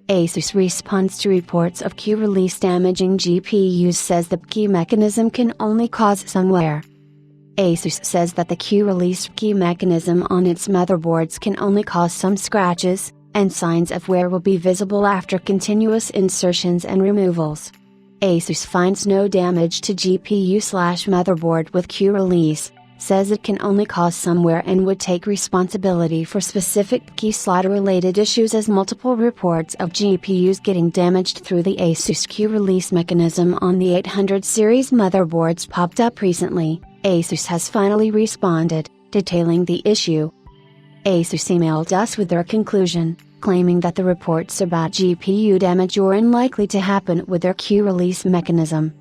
ASUS responds to reports of key release damaging GPUs, says the key mechanism can only cause some wear. ASUS says that the key release key mechanism on its motherboards can only cause some scratches, and signs of wear will be visible after continuous insertions and removals. ASUS finds no damage to GPU/motherboard with key release, says it can only cause some wear and would take responsibility for specific key slot related issues, as multiple reports of GPUs getting damaged through the ASUS key release mechanism on the 800 series motherboards popped up recently. ASUS has finally responded, detailing the issue. ASUS emailed us with their conclusion, claiming that the reports about GPU damage are unlikely to happen with their key release mechanism.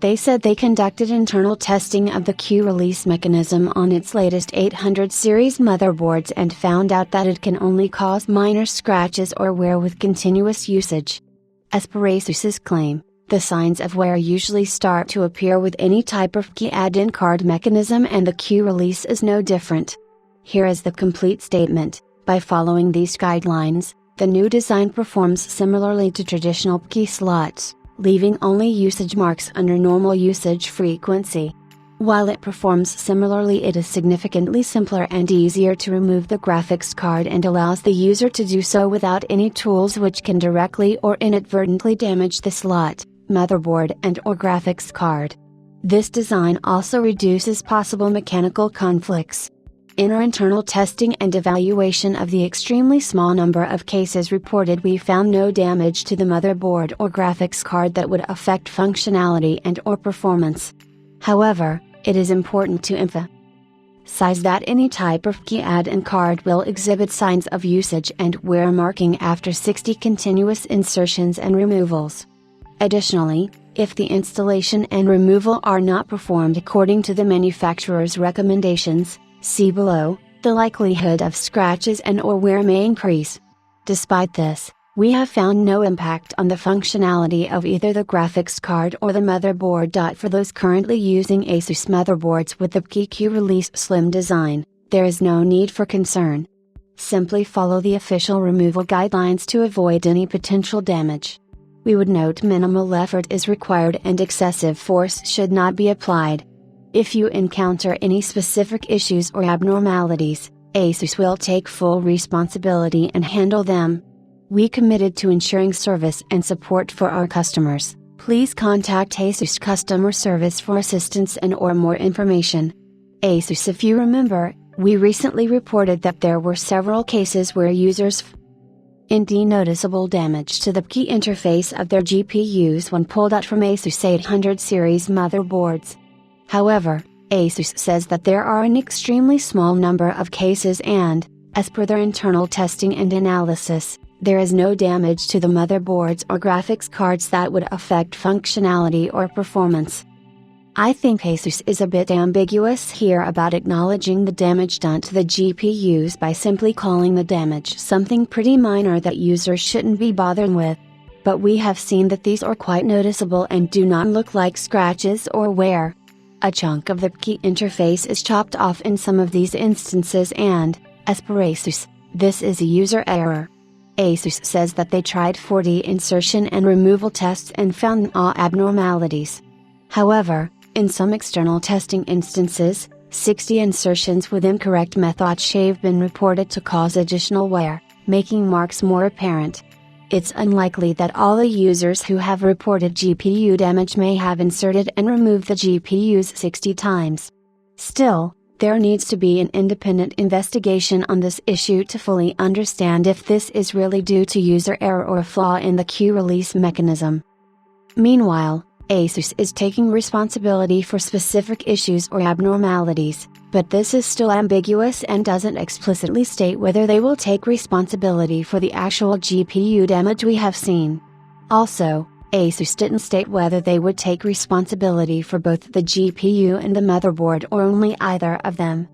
They said they conducted internal testing of the key release mechanism on its latest 800 series motherboards and found out that it can only cause minor scratches or wear with continuous usage. As per ASUS's claim, the signs of wear usually start to appear with any type of key add-in card mechanism, and the key release is no different. Here is the complete statement. By following these guidelines, the new design performs similarly to traditional key slots, leaving only usage marks under normal usage frequency. While it performs similarly, it is significantly simpler and easier to remove the graphics card and allows the user to do so without any tools which can directly or inadvertently damage the slot, motherboard and/or graphics card. This design also reduces possible mechanical conflicts. In our internal testing and evaluation of the extremely small number of cases reported, we found no damage to the motherboard or graphics card that would affect functionality and/or performance. However, it is important to emphasize that any type of key add-in card will exhibit signs of usage and wear marking after 60 continuous insertions and removals. Additionally, if the installation and removal are not performed according to the manufacturer's recommendations, see below, the likelihood of scratches and/or wear may increase. Despite this, we have found no impact on the functionality of either the graphics card or the motherboard. For those currently using ASUS motherboards with the key release slim design, there is no need for concern. Simply follow the official removal guidelines to avoid any potential damage. We would note minimal effort is required and excessive force should not be applied. If you encounter any specific issues or abnormalities, ASUS will take full responsibility and handle them. We committed to ensuring service and support for our customers. Please contact ASUS customer service for assistance and/or more information. ASUS, if you remember, we recently reported that there were several cases where users indeed noticeable damage to the key interface of their GPUs when pulled out from ASUS 800 series motherboards. However, ASUS says that there are an extremely small number of cases and, as per their internal testing and analysis, there is no damage to the motherboards or graphics cards that would affect functionality or performance. I think ASUS is a bit ambiguous here about acknowledging the damage done to the GPUs by simply calling the damage something pretty minor that users shouldn't be bothering with. But we have seen that these are quite noticeable and do not look like scratches or wear. A chunk of the key interface is chopped off in some of these instances and, as per ASUS, this is a user error. ASUS says that they tried 40 insertion and removal tests and found no abnormalities. However, in some external testing instances, 60 insertions with incorrect methods have been reported to cause additional wear, making marks more apparent. It's unlikely that all the users who have reported GPU damage may have inserted and removed the GPUs 60 times. Still, there needs to be an independent investigation on this issue to fully understand if this is really due to user error or a flaw in the key release mechanism. Meanwhile, ASUS is taking responsibility for specific issues or abnormalities, but this is still ambiguous and doesn't explicitly state whether they will take responsibility for the actual GPU damage we have seen. Also, ASUS didn't state whether they would take responsibility for both the GPU and the motherboard or only either of them.